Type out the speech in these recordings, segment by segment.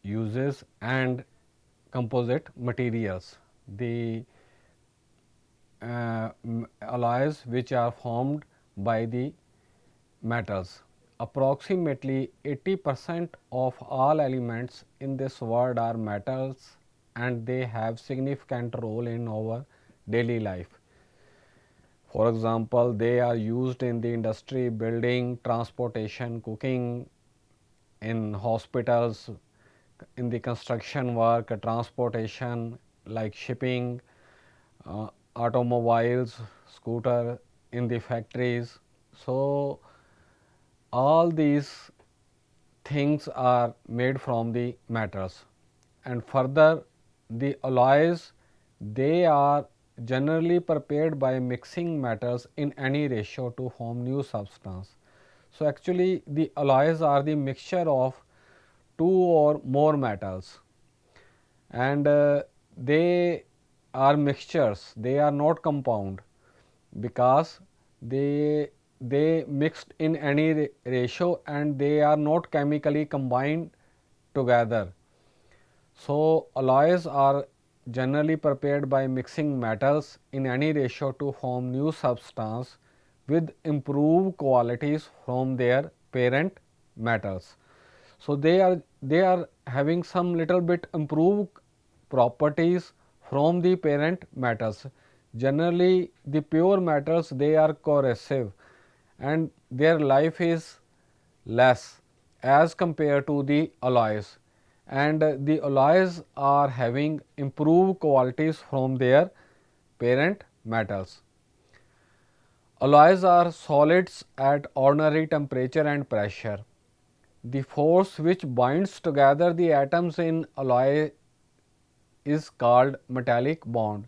uses and composite materials. The alloys which are formed by the metals. Approximately 80% of all elements in this world are metals, and they have significant role in our daily life. For example, they are used in the industry, building, transportation, cooking, in hospitals, in the construction work, transportation like shipping, automobiles, scooter, in the factories. So all these things are made from the metals. And further, the alloys, they are generally prepared by mixing metals in any ratio to form new substance. So actually the alloys are the mixture of two or more metals, and they are mixtures, they are not compound, because they mixed in any ratio and they are not chemically combined together. So alloys are generally prepared by mixing metals in any ratio to form new substance with improved qualities from their parent metals. So they are having some little bit improved properties from the parent metals. Generally the pure metals, they are corrosive and their life is less as compared to the alloys, and the alloys are having improved qualities from their parent metals. Alloys are solids at ordinary temperature and pressure. The force which binds together the atoms in alloy is called metallic bond.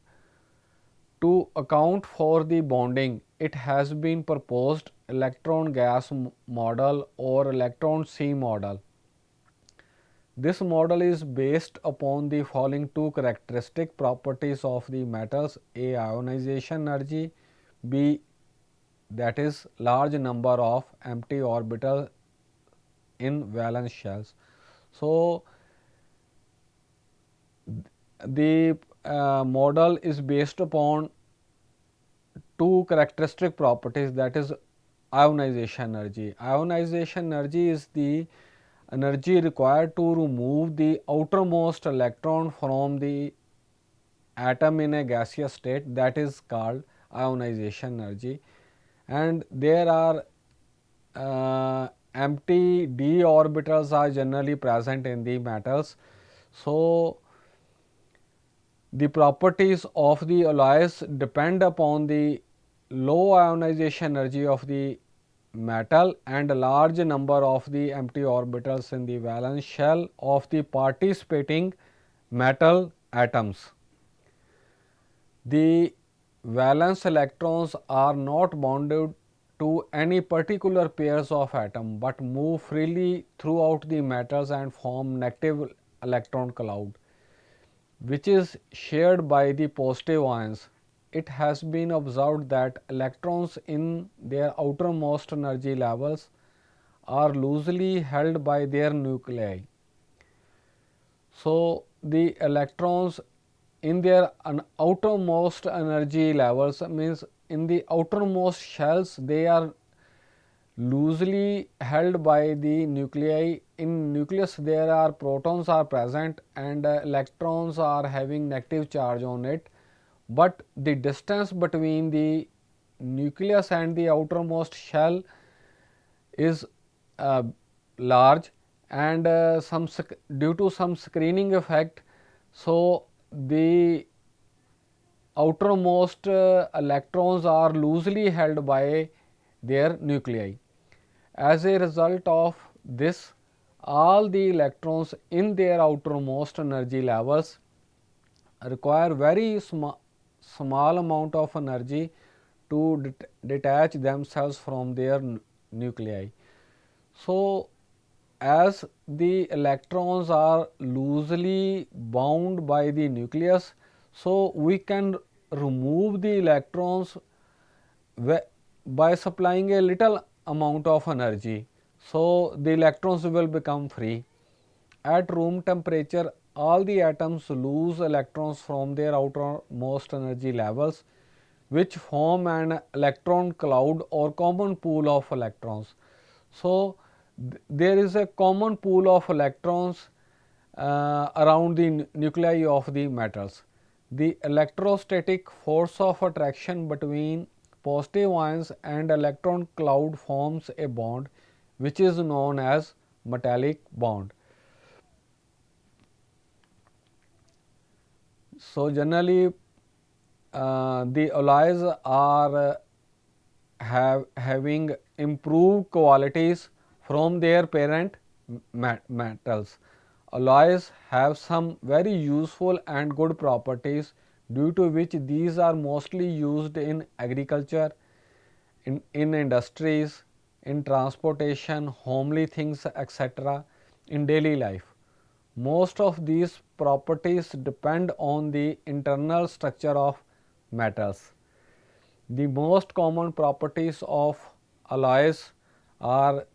To account for the bonding, it has been proposed electron gas model or electron sea model. This model is based upon the following two characteristic properties of the metals: A, ionization energy; B, that is large number of empty orbitals in valence shells. So the model is based upon two characteristic properties, that is ionization energy. Ionization energy is the energy required to remove the outermost electron from the atom in a gaseous state, that is called ionization energy. And there are empty d orbitals are generally present in the metals. So the properties of the alloys depend upon the low ionization energy of the metal and a large number of the empty orbitals in the valence shell of the participating metal atoms. The valence electrons are not bonded to any particular pairs of atom, but move freely throughout the metals and form negative electron cloud, which is shared by the positive ions. It has been observed that electrons in their outermost energy levels are loosely held by their nuclei. So the electrons in their outermost energy levels, means in the outermost shells, they are loosely held by the nuclei. In nucleus there are protons are present and electrons are having negative charge on it, but the distance between the nucleus and the outermost shell is large, and due to some screening effect, so the outermost electrons are loosely held by their nuclei. As a result of this, all the electrons in their outermost energy levels require very small amount of energy to detach themselves from their nuclei. So as the electrons are loosely bound by the nucleus, so we can remove the electrons by supplying a little amount of energy. So the electrons will become free, At room temperature, all the atoms lose electrons from their outermost energy levels, which form an electron cloud or common pool of electrons. So, there is a common pool of electrons around the nuclei of the metals. The electrostatic force of attraction between positive ions and electron cloud forms a bond which is known as metallic bond. So, generally the alloys are having improved qualities from their parent metals. Alloys have some very useful and good properties, due to which these are mostly used in agriculture, in industries, in transportation, homely things, etc., in daily life. Most of these properties depend on the internal structure of metals. The most common properties of alloys are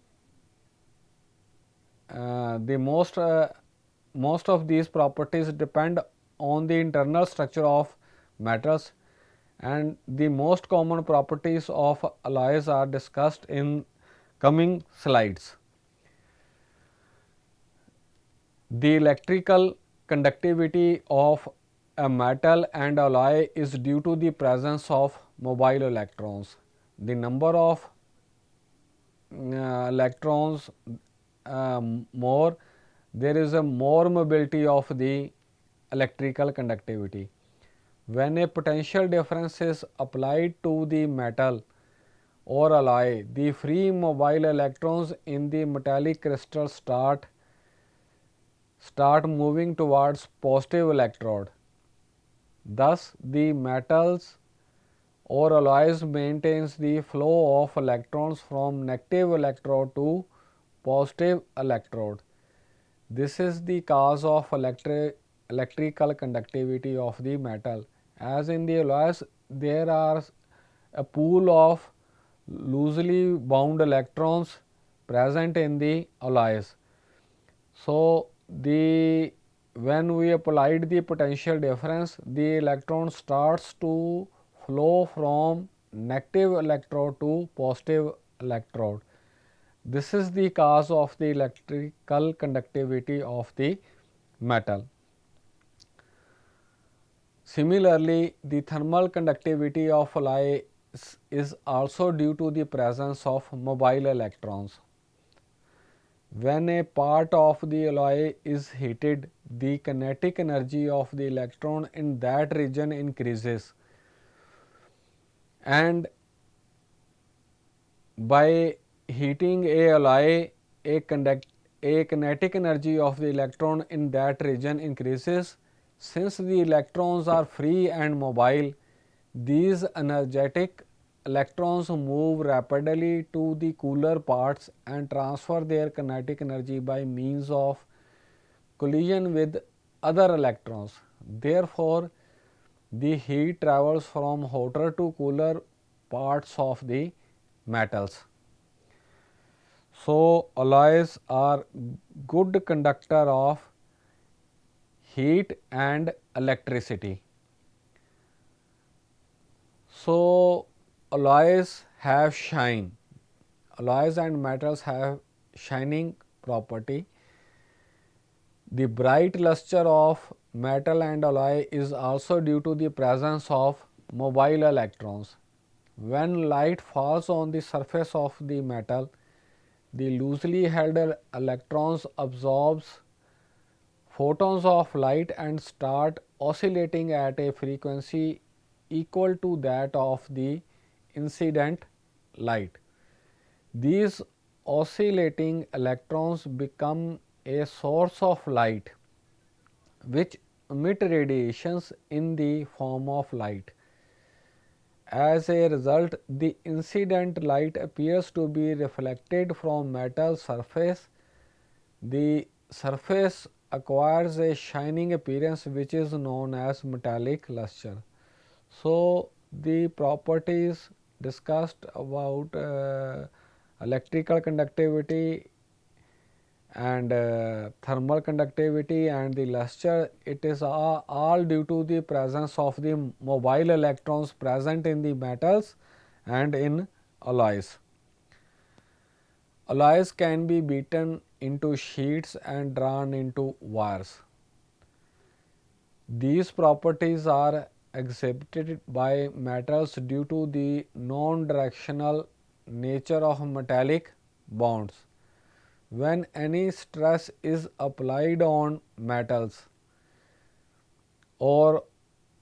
most of these properties depend on the internal structure of metals, and the most common properties of alloys are discussed in coming slides. The electrical conductivity of a metal and alloy is due to the presence of mobile electrons. The number of electrons more, there is a more mobility of the electrical conductivity. When a potential difference is applied to the metal or alloy, the free mobile electrons in the metallic crystal start moving towards positive electrode. Thus, the metals or alloys maintains the flow of electrons from negative electrode to positive electrode. This is the cause of electrical conductivity of the metal. As in the alloys, there are a pool of loosely bound electrons present in the alloys. So, when we applied the potential difference, the electron starts to flow from negative electrode to positive electrode. This is the cause of the electrical conductivity of the metal. Similarly, the thermal conductivity of alloy is also due to the presence of mobile electrons. When a part of the alloy is heated, the kinetic energy of the electron in that region increases, and by heating a alloy, a kinetic energy of the electron in that region increases. Since the electrons are free and mobile, these energetic electrons move rapidly to the cooler parts and transfer their kinetic energy by means of collision with other electrons. Therefore, the heat travels from hotter to cooler parts of the metals. So, alloys are good conductor of heat and electricity. So, alloys have shine. Alloys and metals have shining property. The bright luster of metal and alloy is also due to the presence of mobile electrons. When light falls on the surface of the metal, the loosely held electrons absorbs photons of light and start oscillating at a frequency equal to that of the incident light. These oscillating electrons become a source of light, which emit radiations in the form of light. As a result, the incident light appears to be reflected from metal surface. The surface acquires a shining appearance which is known as metallic luster. So, the properties discussed about electrical conductivity and thermal conductivity and the luster, it is all due to the presence of the mobile electrons present in the metals and in alloys. Alloys can be beaten into sheets and drawn into wires. These properties are exhibited by metals due to the non-directional nature of metallic bonds. When any stress is applied on metals or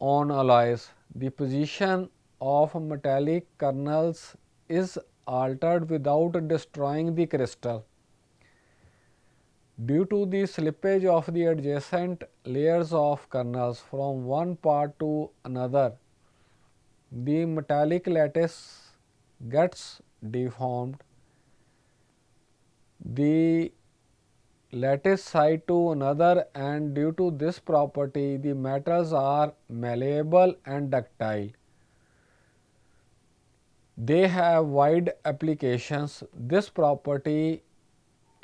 on alloys, the position of metallic kernels is altered without destroying the crystal. Due to the slippage of the adjacent layers of kernels from one part to another, the metallic lattice gets deformed. The lattice side to another, and due to this property the metals are malleable and ductile. They have wide applications. This property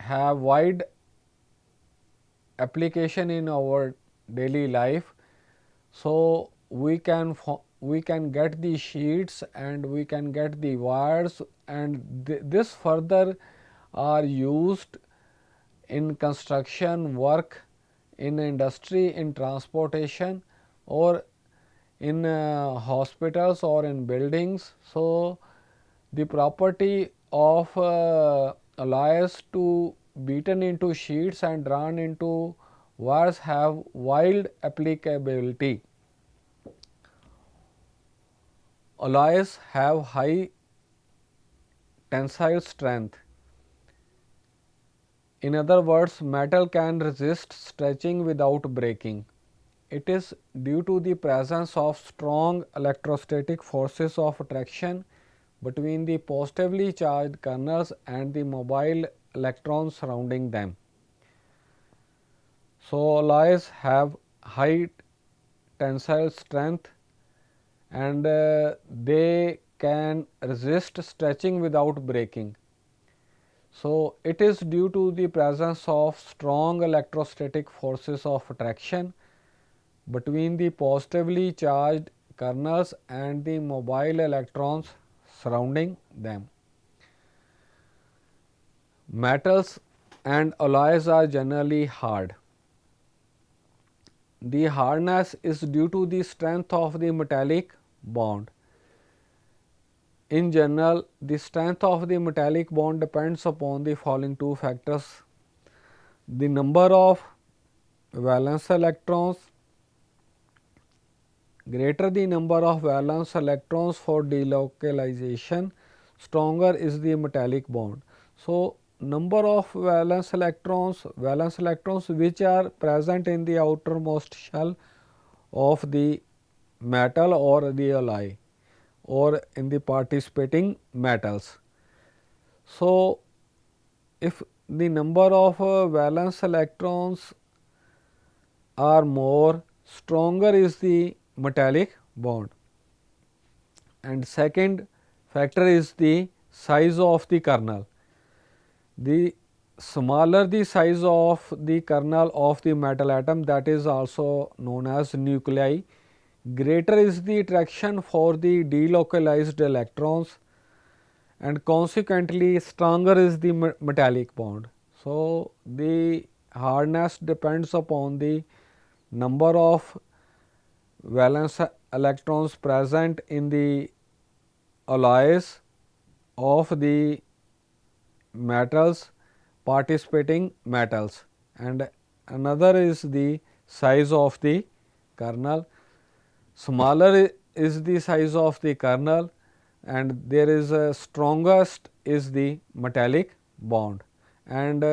have wide application in our daily life. So we can get the sheets and we can get the wires, and this further are used in construction work, in industry, in transportation, or in hospitals or in buildings. So the property of alloys to beaten into sheets and drawn into wires have wide applicability. Alloys have high tensile strength. In other words, metal can resist stretching without breaking. It is due to the presence of strong electrostatic forces of attraction between the positively charged kernels and the mobile electrons surrounding them. So alloys have high tensile strength, and they can resist stretching without breaking. So it is due to the presence of strong electrostatic forces of attraction between the positively charged kernels and the mobile electrons surrounding them. Metals and alloys are generally hard. The hardness is due to the strength of the metallic bond. In general, the strength of the metallic bond depends upon the following two factors: the number of valence electrons. Greater the number of valence electrons for delocalization, stronger is the metallic bond. So number of valence electrons which are present in the outermost shell of the metal or the alloy or in the participating metals. So if the number of valence electrons are more, stronger is the metallic bond. And second factor is the size of the kernel. The smaller the size of the kernel of the metal atom, that is also known as nuclei, greater is the attraction for the delocalized electrons, and consequently stronger is the metallic bond. So the hardness depends upon the number of valence electrons present in the alloys of the metals, participating metals, and another is the size of the kernel. Smaller is the size of the kernel, and there is a strongest is the metallic bond, and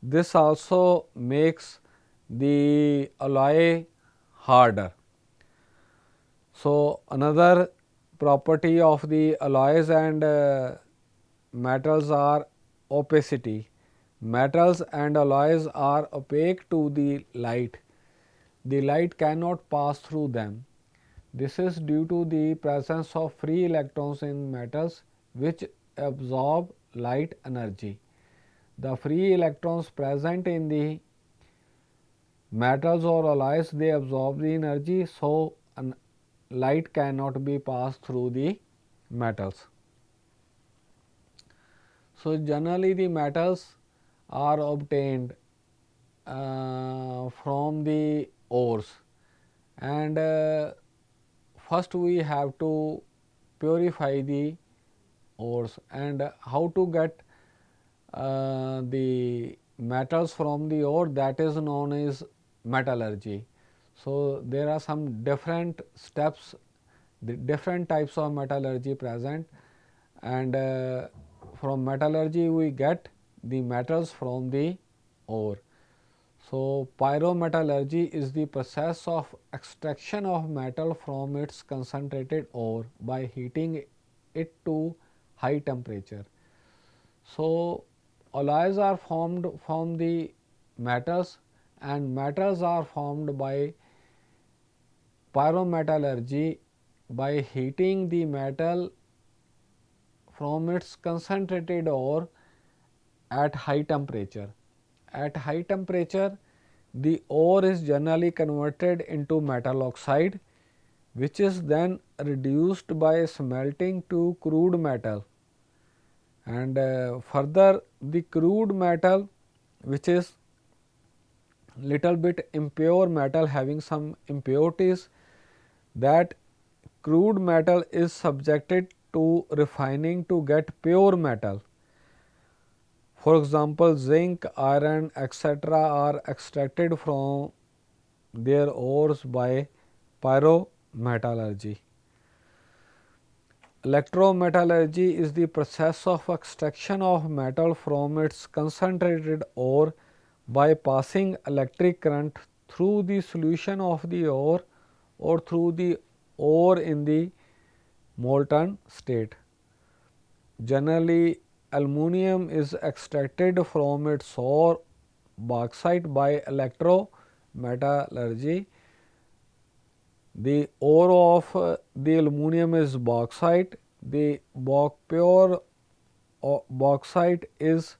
this also makes the alloy harder. So another property of the alloys and metals are opacity. Metals and alloys are opaque to the light. The light cannot pass through them. This is due to the presence of free electrons in metals which absorb light energy. the free electrons present in the metals or alloys, they absorb the energy, so light cannot be passed through the metals. So, generally the metals are obtained from the ores, and first we have to purify the ores, and how to get the metals from the ore, that is known as metallurgy. So, there are some different steps, the different types of metallurgy present, and from metallurgy we get the metals from the ore. So, pyrometallurgy is the process of extraction of metal from its concentrated ore by heating it to high temperature. So, alloys are formed from the metals, and metals are formed by pyrometallurgy by heating the metal from its concentrated ore at high temperature. At high temperature, the ore is generally converted into metal oxide, which is then reduced by smelting to crude metal, and further the crude metal, which is little bit impure metal having some impurities, that crude metal is subjected to refining to get pure metal. For example, zinc, iron, etc. are extracted from their ores by pyrometallurgy. Electrometallurgy is the process of extraction of metal from its concentrated ore by passing electric current through the solution of the ore or through the ore in the molten state. Generally, aluminum is extracted from its ore bauxite by electrometallurgy. The ore of the aluminum is bauxite. The pure bauxite is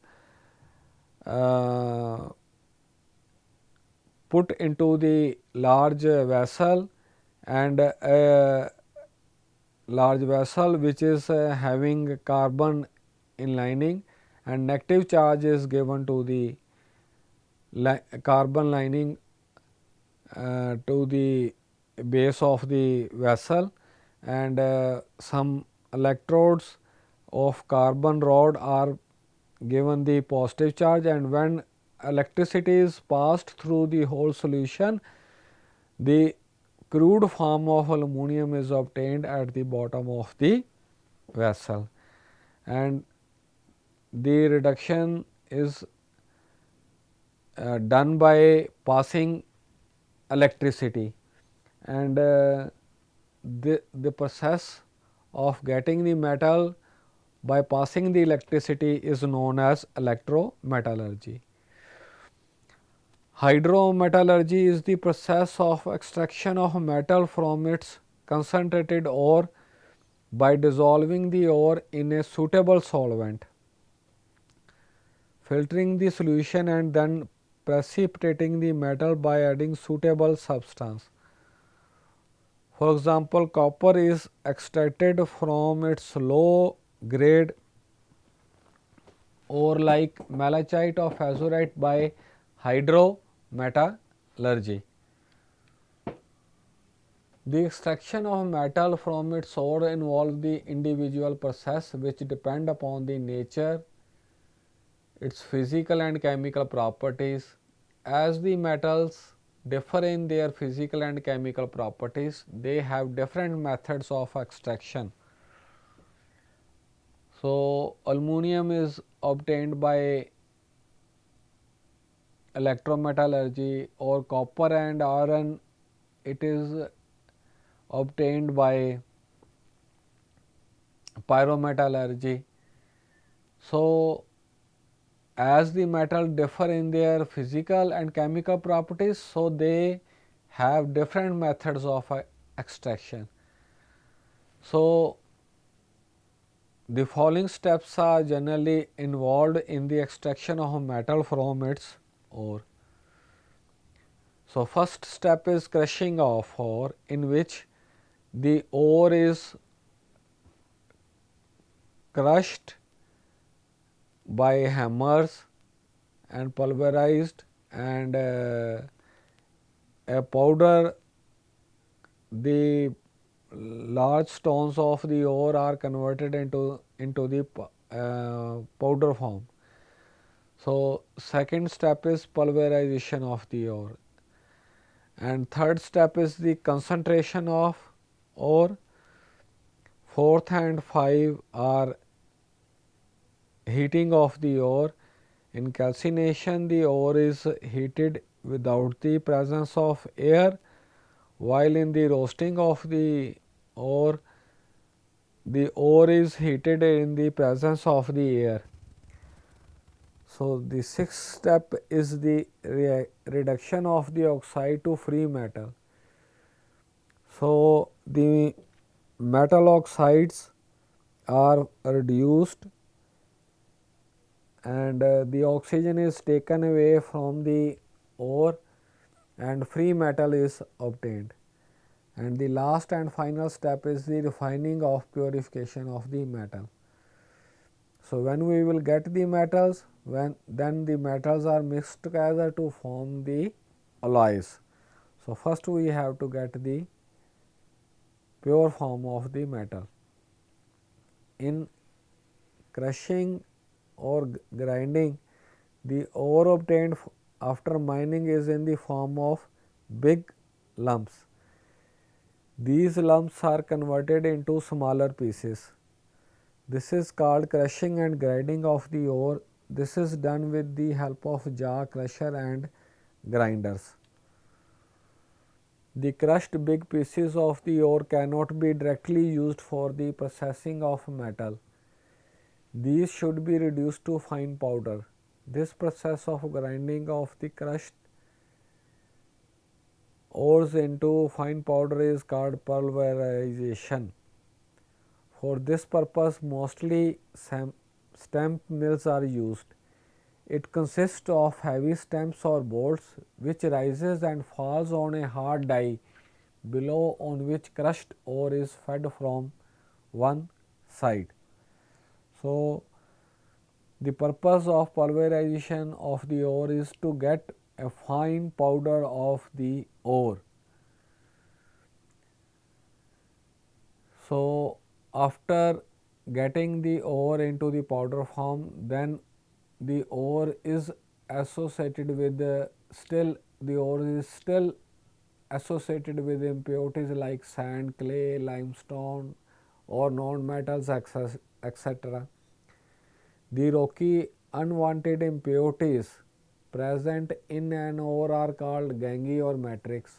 put into the large vessel, and a large vessel which is having carbon in lining, and negative charge is given to the carbon lining to the base of the vessel, and some electrodes of carbon rod are given the positive charge, and when electricity is passed through the whole solution, the crude form of aluminum is obtained at the bottom of the vessel, and the reduction is done by passing electricity, and the process of getting the metal by passing the electricity is known as electrometallurgy. Hydrometallurgy is the process of extraction of metal from its concentrated ore by dissolving the ore in a suitable solvent, filtering the solution, and then precipitating the metal by adding suitable substance. For example, copper is extracted from its low grade ore like malachite or azurite by hydrometallurgy. The extraction of metal from its ore involves the individual process which depend upon the nature, its physical and chemical properties. As the metals differ in their physical and chemical properties, they have different methods of extraction. So, aluminum is obtained by electrometallurgy, or copper and iron, it is obtained by pyrometallurgy. So, as the metal differ in their physical and chemical properties, so they have different methods of extraction. So, The following steps are generally involved in the extraction of metal from its ore. So, first step is crushing of ore, in which the ore is crushed by hammers and pulverized, and a powder. The large stones of the ore are converted into the powder form. So, second step is pulverization of the ore, and third step is the concentration of ore. Fourth and five are heating of the ore. In calcination, the ore is heated without the presence of air, while in the roasting of the ore is heated in the presence of the air. So, the sixth step is the reduction of the oxide to free metal. So, the metal oxides are reduced, and the oxygen is taken away from the ore and free metal is obtained. And the last and final step is the refining of purification of the metal. So, when we will get the metals, then the metals are mixed together to form the alloys. So, first we have to get the pure form of the metal. In crushing or grinding, the ore obtained after mining is in the form of big lumps. These lumps are converted into smaller pieces. This is called crushing and grinding of the ore. This is done with the help of jaw crusher and grinders. The crushed big pieces of the ore cannot be directly used for the processing of metal. These should be reduced to fine powder. This process of grinding of the crushed ores into fine powder is called pulverization. For this purpose, mostly stamp mills are used. It consists of heavy stamps or bolts which rises and falls on a hard die below, on which crushed ore is fed from one side. So, the purpose of pulverization of the ore is to get a fine powder of the ore. So, after getting the ore into the powder form, then the ore is associated with the ore is still associated with impurities like sand, clay, limestone or non-metals, etc. The rocky unwanted impurities present in an ore are called gangue or matrix.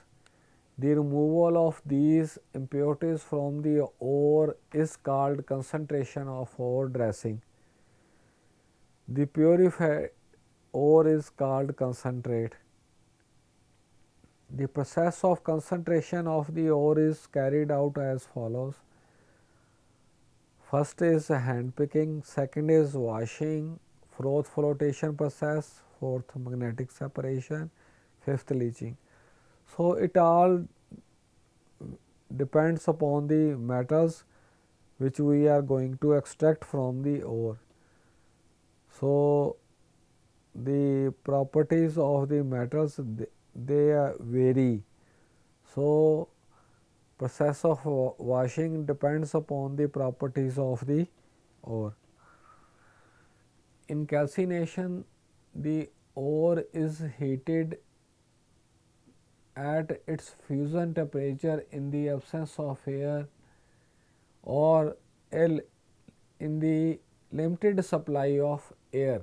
The removal of these impurities from the ore is called concentration of ore dressing. The purified ore is called concentrate. The process of concentration of the ore is carried out as follows. First is hand picking, second is washing, fourth flotation process, fourth magnetic separation, fifth leaching. So, it all depends upon the metals which we are going to extract from the ore. So, the properties of the metals they vary. So, process of washing depends upon the properties of the ore. In calcination, the ore is heated at its fusion temperature in the absence of air or in the limited supply of air.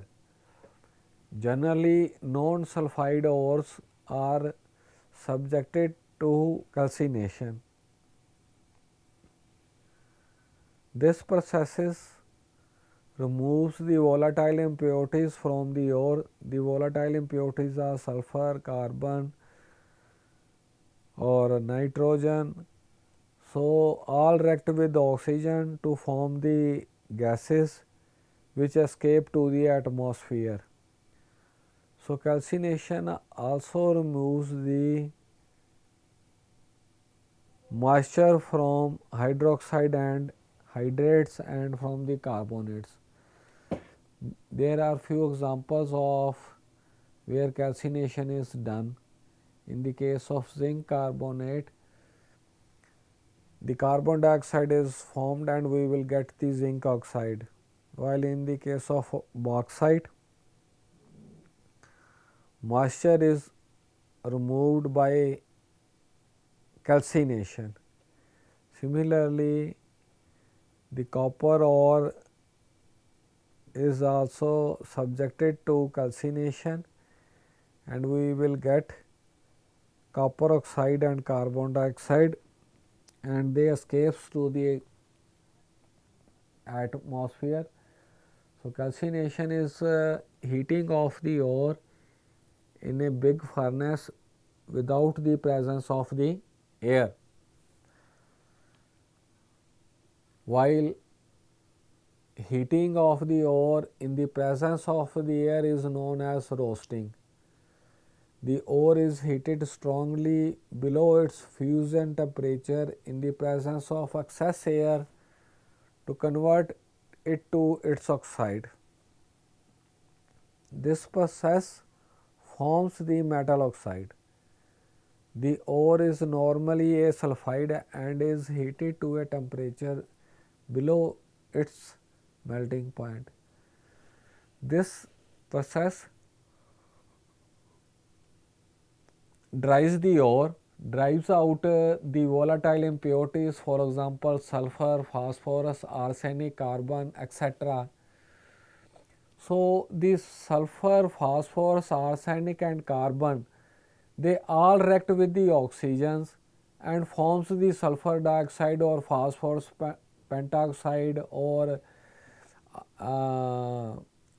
Generally, non-sulfide ores are subjected to calcination. This process removes the volatile impurities from the ore. The volatile impurities are sulfur, carbon or nitrogen. So, all react with oxygen to form the gases which escape to the atmosphere. So, calcination also removes the moisture from hydroxide and hydrates and from the carbonates. There are few examples of where calcination is done. In the case of zinc carbonate, the carbon dioxide is formed and we will get the zinc oxide, while in the case of bauxite, moisture is removed by calcination. Similarly, the copper ore is also subjected to calcination and we will get copper oxide and carbon dioxide and they escapes to the atmosphere. So, calcination is heating of the ore in a big furnace without the presence of the air, while heating of the ore in the presence of the air is known as roasting. The ore is heated strongly below its fusion temperature in the presence of excess air to convert it to its oxide. This process forms the metal oxide. The ore is normally a sulphide and is heated to a temperature below its melting point. This process dries the ore, drives out the volatile impurities, for example, sulfur, phosphorus, arsenic, carbon, etc. So, this sulfur, phosphorus, arsenic and carbon, they all react with the oxygens and forms the sulfur dioxide or phosphorus pentoxide or uh,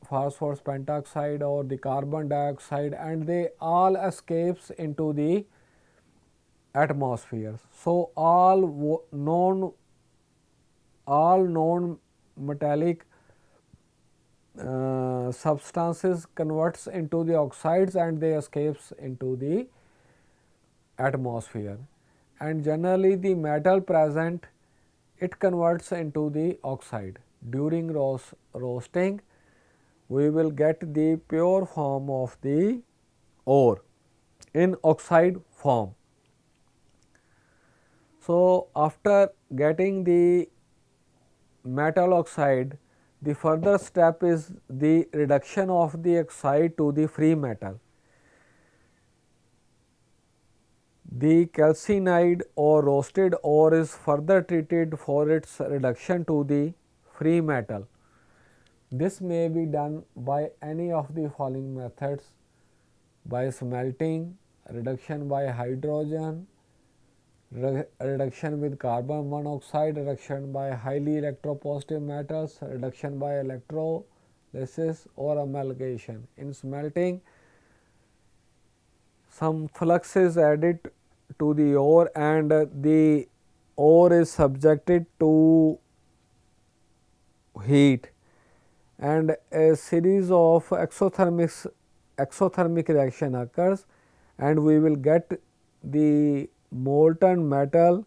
phosphorus pentoxide or the carbon dioxide, and they all escapes into the atmosphere. So, all known metallic substances converts into the oxides and they escapes into the atmosphere, and generally the metal present it converts into the oxide. During roasting we will get the pure form of the ore in oxide form. So, after getting the metal oxide, the further step is the reduction of the oxide to the free metal. The calcined or roasted ore is further treated for its reduction to the free metal. This may be done by any of the following methods: by smelting, reduction by hydrogen, reduction with carbon monoxide, reduction by highly electropositive metals, reduction by electrolysis or amalgamation. In smelting, some flux is added to the ore and the ore is subjected to heat and a series of exothermic reaction occurs and we will get the molten metal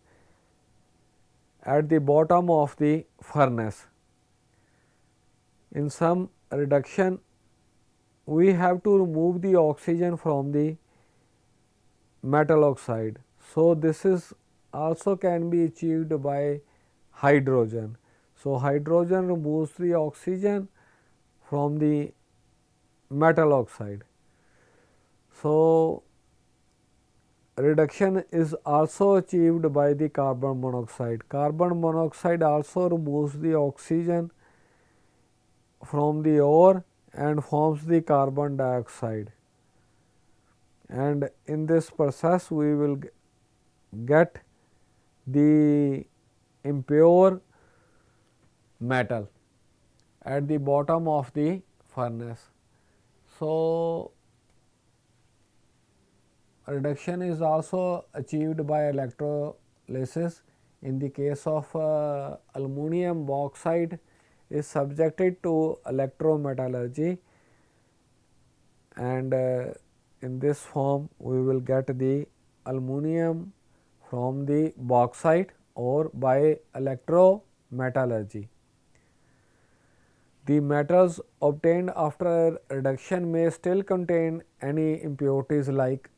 at the bottom of the furnace. In some reduction we have to remove the oxygen from the metal oxide. So, this is also can be achieved by hydrogen. So, hydrogen removes the oxygen from the metal oxide. So, reduction is also achieved by the carbon monoxide. Carbon monoxide also removes the oxygen from the ore and forms the carbon dioxide, and in this process we will get the impure metal at the bottom of the furnace. So, reduction is also achieved by electrolysis. In the case of aluminum bauxite is subjected to electrometallurgy, and in this form we will get the aluminum from the bauxite or by electrometallurgy. The metals obtained after reduction may still contain any impurities like